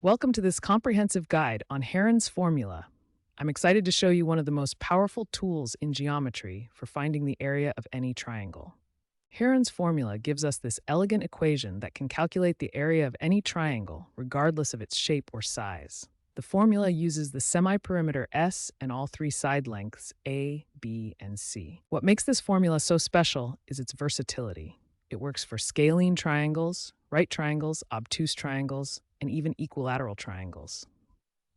Welcome to this comprehensive guide on Heron's formula. I'm excited to show you one of the most powerful tools in geometry for finding the area of any triangle. Heron's formula gives us this elegant equation that can calculate the area of any triangle regardless of its shape or size. The formula uses the semi-perimeter S and all three side lengths A, B, and C. What makes this formula so special is its versatility. It works for scalene triangles, right triangles, obtuse triangles, and even equilateral triangles.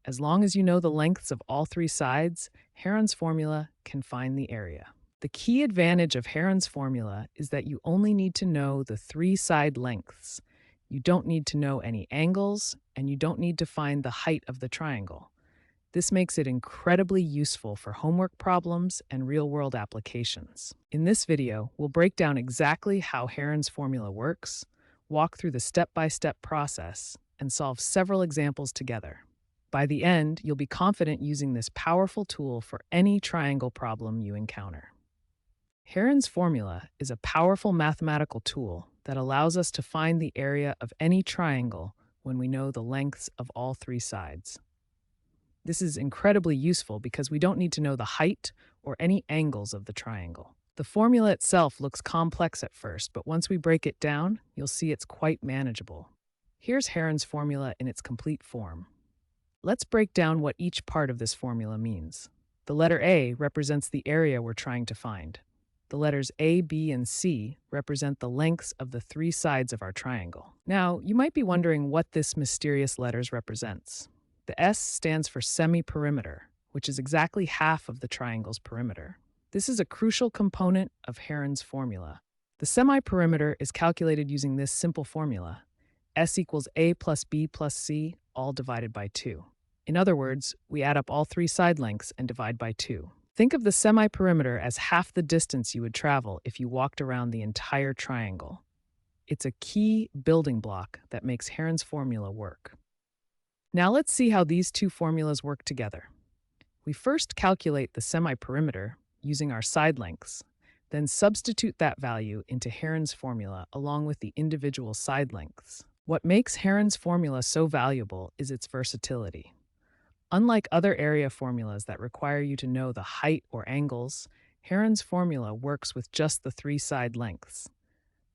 As long as you know the lengths of all three sides, Heron's formula can find the area. The key advantage of Heron's formula is that you only need to know the three side lengths. You don't need to know any angles, and you don't need to find the height of the triangle. This makes it incredibly useful for homework problems and real-world applications. In this video, we'll break down exactly how Heron's formula works, walk through the step-by-step process, and solve several examples together. By the end, you'll be confident using this powerful tool for any triangle problem you encounter. Heron's formula is a powerful mathematical tool that allows us to find the area of any triangle when we know the lengths of all three sides. This is incredibly useful because we don't need to know the height or any angles of the triangle. The formula itself looks complex at first, but once we break it down, you'll see it's quite manageable. Here's Heron's formula in its complete form. Let's break down what each part of this formula means. The letter A represents the area we're trying to find. The letters A, B, and C represent the lengths of the three sides of our triangle. Now, you might be wondering what this mysterious letters represents. The S stands for semi-perimeter, which is exactly half of the triangle's perimeter. This is a crucial component of Heron's formula. The semi-perimeter is calculated using this simple formula: S equals A plus B plus C, all divided by 2. In other words, we add up all three side lengths and divide by 2. Think of the semi-perimeter as half the distance you would travel if you walked around the entire triangle. It's a key building block that makes Heron's formula work. Now let's see how these two formulas work together. We first calculate the semi-perimeter using our side lengths, then substitute that value into Heron's formula along with the individual side lengths. What makes Heron's formula so valuable is its versatility. Unlike other area formulas that require you to know the height or angles, Heron's formula works with just the three side lengths.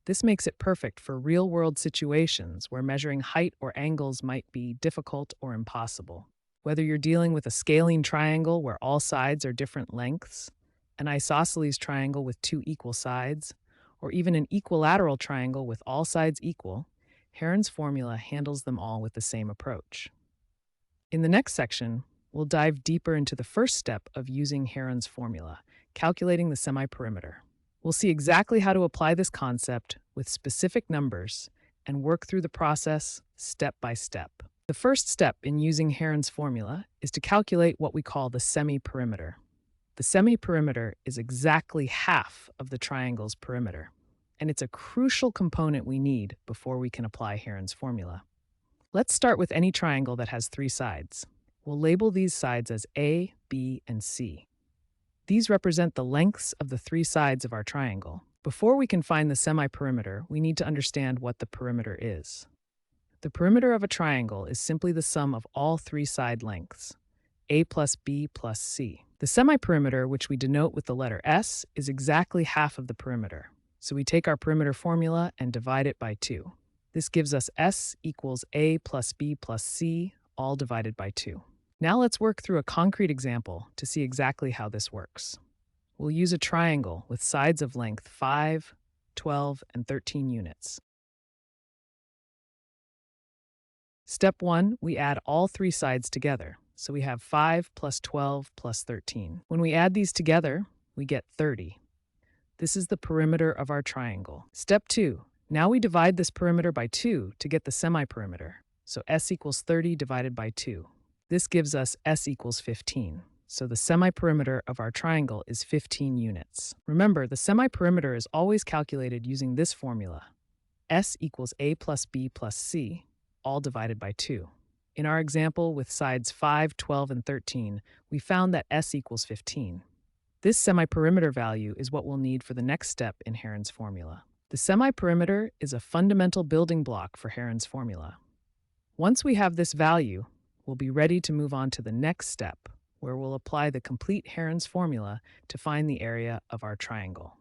This makes it perfect for real-world situations where measuring height or angles might be difficult or impossible. Whether you're dealing with a scalene triangle where all sides are different lengths, an isosceles triangle with two equal sides, or even an equilateral triangle with all sides equal, Heron's formula handles them all with the same approach. In the next section, we'll dive deeper into the first step of using Heron's formula, calculating the semi-perimeter. We'll see exactly how to apply this concept with specific numbers and work through the process step by step. The first step in using Heron's formula is to calculate what we call the semi-perimeter. The semi-perimeter is exactly half of the triangle's perimeter, and it's a crucial component we need before we can apply Heron's formula. Let's start with any triangle that has three sides. We'll label these sides as A, B, and C. These represent the lengths of the three sides of our triangle. Before we can find the semi-perimeter, we need to understand what the perimeter is. The perimeter of a triangle is simply the sum of all three side lengths, A plus B plus C. The semi-perimeter, which we denote with the letter S, is exactly half of the perimeter. So we take our perimeter formula and divide it by 2. This gives us S equals A plus B plus C, all divided by 2. Now let's work through a concrete example to see exactly how this works. We'll use a triangle with sides of length 5, 12, and 13 units. Step 1, we add all three sides together. So we have 5 plus 12 plus 13. When we add these together, we get 30. This is the perimeter of our triangle. Step 2, now we divide this perimeter by 2 to get the semi-perimeter. So S equals 30 divided by 2. This gives us S equals 15. So the semi-perimeter of our triangle is 15 units. Remember, the semi-perimeter is always calculated using this formula. S equals A plus B plus C, all divided by 2. In our example with sides 5, 12, and 13, we found that S equals 15. This semi-perimeter value is what we'll need for the next step in Heron's formula. The semi-perimeter is a fundamental building block for Heron's formula. Once we have this value, we'll be ready to move on to the next step, where we'll apply the complete Heron's formula to find the area of our triangle.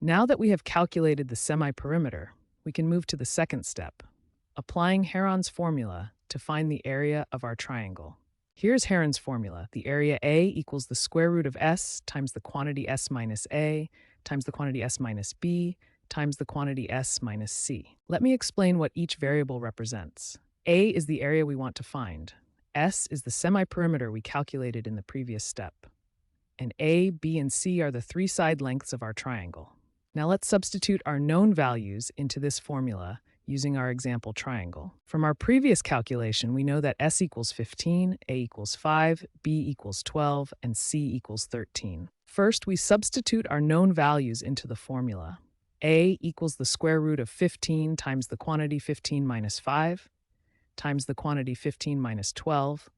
Now that we have calculated the semi-perimeter, we can move to the second step, applying Heron's formula to find the area of our triangle. Here's Heron's formula. The area A equals the square root of S times the quantity S minus A times the quantity S minus B times the quantity S minus C. Let me explain what each variable represents. A is the area we want to find. S is the semi-perimeter we calculated in the previous step. And A, B, and C are the three side lengths of our triangle. Now let's substitute our known values into this formula using our example triangle. From our previous calculation, we know that S equals 15, A equals 5, B equals 12, and C equals 13. First, we substitute our known values into the formula. A equals the square root of 15 times the quantity 15 minus 5, times the quantity 15 minus 12,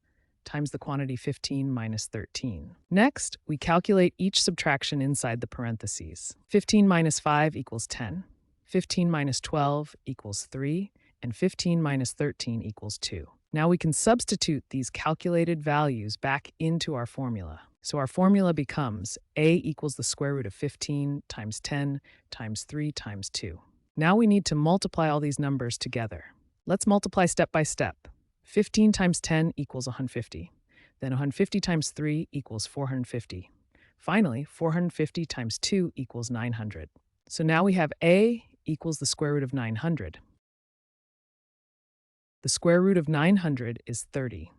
times the quantity 15 minus 13. Next, we calculate each subtraction inside the parentheses. 15 minus 5 equals 10, 15 minus 12 equals 3, and 15 minus 13 equals 2. Now we can substitute these calculated values back into our formula. So our formula becomes A equals the square root of 15 times 10 times 3 times 2. Now we need to multiply all these numbers together. Let's multiply step by step. 15 times 10 equals 150. Then 150 times 3 equals 450. Finally, 450 times 2 equals 900. So now we have A equals the square root of 900. The square root of 900 is 30.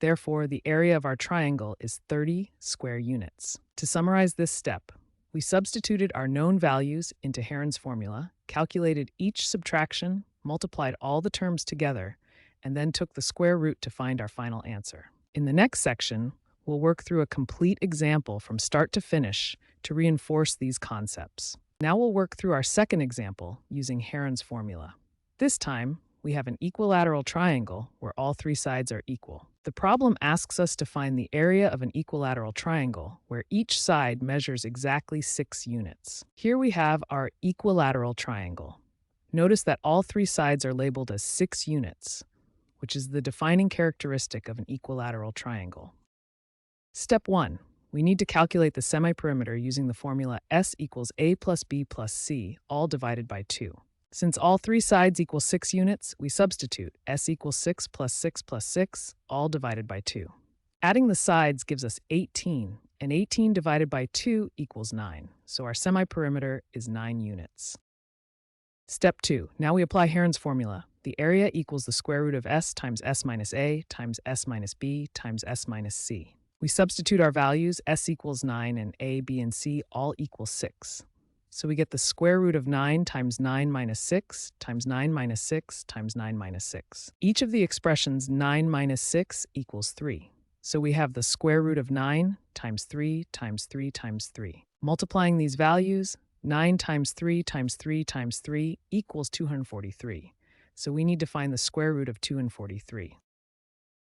Therefore, the area of our triangle is 30 square units. To summarize this step, we substituted our known values into Heron's formula, calculated each subtraction, multiplied all the terms together, and then took the square root to find our final answer. In the next section, we'll work through a complete example from start to finish to reinforce these concepts. Now we'll work through our second example using Heron's formula. This time, we have an equilateral triangle where all three sides are equal. The problem asks us to find the area of an equilateral triangle where each side measures exactly 6 units. Here we have our equilateral triangle. Notice that all three sides are labeled as 6 units, which is the defining characteristic of an equilateral triangle. Step 1. We need to calculate the semi-perimeter using the formula S equals A plus B plus C, all divided by 2. Since all three sides equal 6 units, we substitute S equals 6 plus 6 plus 6, all divided by 2. Adding the sides gives us 18, and 18 divided by 2 equals 9, so our semi-perimeter is 9 units. Step 2. Now we apply Heron's formula. The area equals the square root of S times S minus A times S minus B times S minus C. We substitute our values, S equals 9 and A, B, and C all equal 6. So we get the square root of 9 times 9 minus 6 times 9 minus 6 times 9 minus 6. Each of the expressions 9 minus 6 equals 3. So we have the square root of 9 times 3 times 3 times 3. Multiplying these values, 9 times 3 times 3 times 3 equals 243. So we need to find the square root of 243.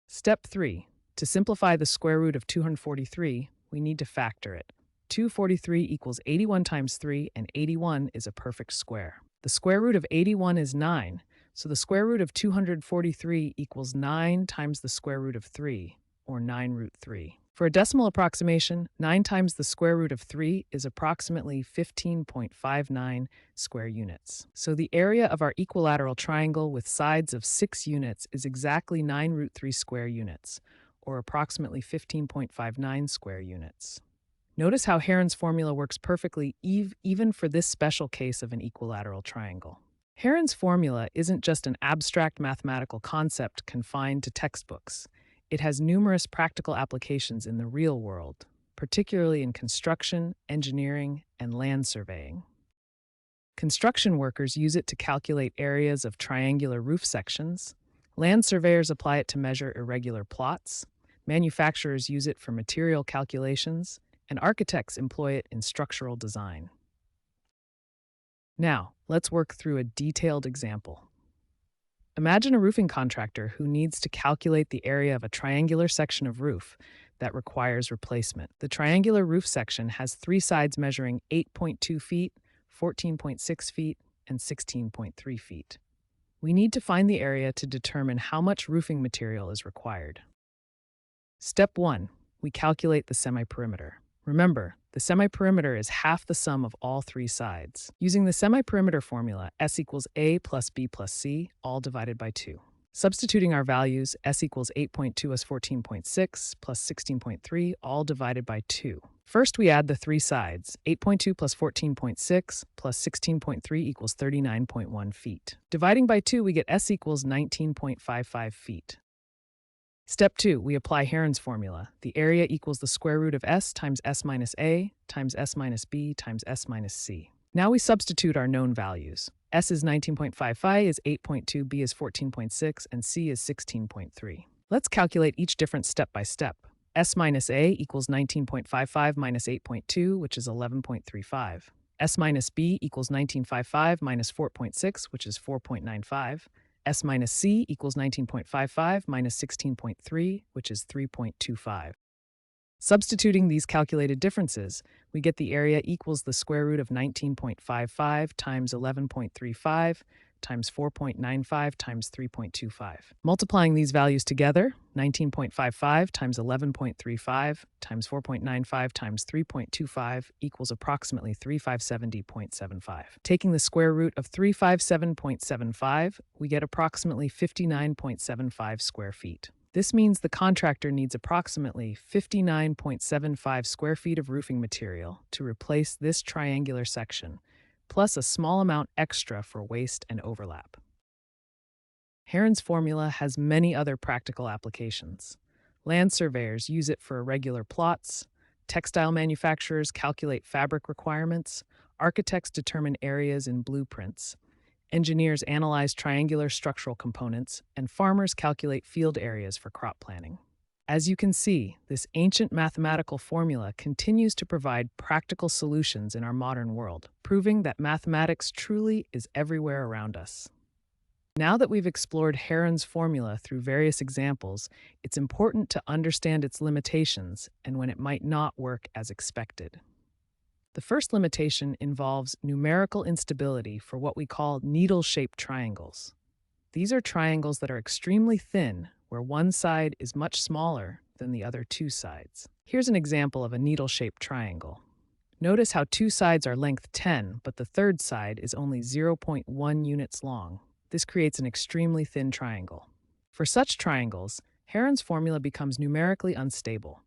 Step 3. To simplify the square root of 243, we need to factor it. 243 equals 81 times 3, and 81 is a perfect square. The square root of 81 is 9, so the square root of 243 equals 9 times the square root of 3, or 9 root 3. For a decimal approximation, 9 times the square root of 3 is approximately 15.59 square units. So the area of our equilateral triangle with sides of 6 units is exactly 9 root 3 square units, or approximately 15.59 square units. Notice how Heron's formula works perfectly even for this special case of an equilateral triangle. Heron's formula isn't just an abstract mathematical concept confined to textbooks. It has numerous practical applications in the real world, particularly in construction, engineering, and land surveying. Construction workers use it to calculate areas of triangular roof sections. Land surveyors apply it to measure irregular plots. Manufacturers use it for material calculations, and architects employ it in structural design. Now, let's work through a detailed example. Imagine a roofing contractor who needs to calculate the area of a triangular section of roof that requires replacement. The triangular roof section has three sides measuring 8.2 feet, 14.6 feet, and 16.3 feet. We need to find the area to determine how much roofing material is required. Step 1. We calculate the semiperimeter. Remember, the semiperimeter is half the sum of all three sides. Using the semiperimeter formula, S equals A plus B plus C, all divided by 2. Substituting our values, S equals 8.2 is 14.6 plus 16.3, all divided by 2. First, we add the three sides. 8.2 plus 14.6 plus 16.3 equals 39.1 feet. Dividing by 2, we get S equals 19.55 feet. Step 2, we apply Heron's formula. The area equals the square root of S times S minus A times S minus B times S minus C. Now we substitute our known values. S is 19.55, is 8.2, B is 14.6, and C is 16.3. Let's calculate each difference step by step. S minus A equals 19.55 minus 8.2, which is 11.35. S minus B equals 19.55 minus 4.6, which is 4.95. S minus C equals 19.55 minus 16.3, which is 3.25. Substituting these calculated differences, we get the area equals the square root of 19.55 times 11.35 times 4.95 times 3.25. Multiplying these values together, 19.55 times 11.35 times 4.95 times 3.25 equals approximately 3570.75. Taking the square root of 357.75, we get approximately 59.75 square feet. This means the contractor needs approximately 59.75 square feet of roofing material to replace this triangular section, plus a small amount extra for waste and overlap. Heron's formula has many other practical applications. Land surveyors use it for irregular plots, textile manufacturers calculate fabric requirements, architects determine areas in blueprints, engineers analyze triangular structural components, and farmers calculate field areas for crop planting. As you can see, this ancient mathematical formula continues to provide practical solutions in our modern world, proving that mathematics truly is everywhere around us. Now that we've explored Heron's formula through various examples, it's important to understand its limitations and when it might not work as expected. The first limitation involves numerical instability for what we call needle-shaped triangles. These are triangles that are extremely thin, where one side is much smaller than the other two sides. Here's an example of a needle-shaped triangle. Notice how two sides are length 10, but the third side is only 0.1 units long. This creates an extremely thin triangle. For such triangles, Heron's formula becomes numerically unstable.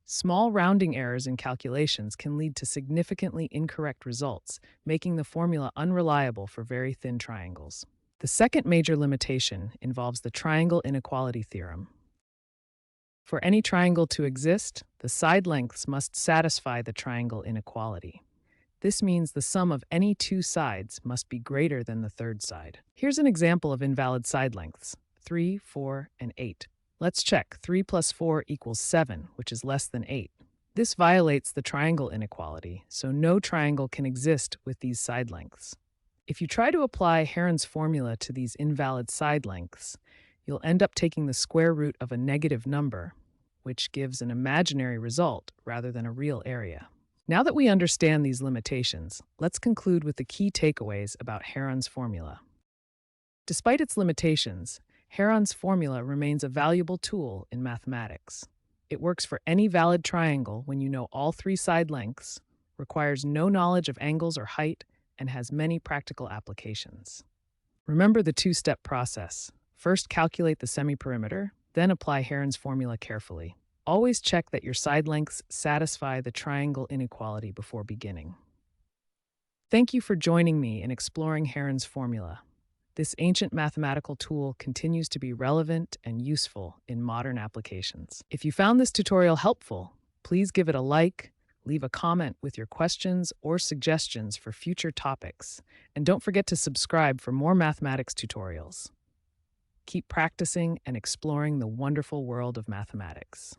Small rounding errors in calculations can lead to significantly incorrect results, making the formula unreliable for very thin triangles. The second major limitation involves the triangle inequality theorem. For any triangle to exist, the side lengths must satisfy the triangle inequality. This means the sum of any two sides must be greater than the third side. Here's an example of invalid side lengths: 3, 4, and 8. Let's check. 3 plus 4 equals 7, which is less than 8. This violates the triangle inequality, so no triangle can exist with these side lengths. If you try to apply Heron's formula to these invalid side lengths, you'll end up taking the square root of a negative number, which gives an imaginary result rather than a real area. Now that we understand these limitations, let's conclude with the key takeaways about Heron's formula. Despite its limitations, Heron's formula remains a valuable tool in mathematics. It works for any valid triangle when you know all three side lengths, requires no knowledge of angles or height, and has many practical applications. Remember the two-step process. First, calculate the semiperimeter, then apply Heron's formula carefully. Always check that your side lengths satisfy the triangle inequality before beginning. Thank you for joining me in exploring Heron's formula. This ancient mathematical tool continues to be relevant and useful in modern applications. If you found this tutorial helpful, please give it a like, leave a comment with your questions or suggestions for future topics, and don't forget to subscribe for more mathematics tutorials. Keep practicing and exploring the wonderful world of mathematics.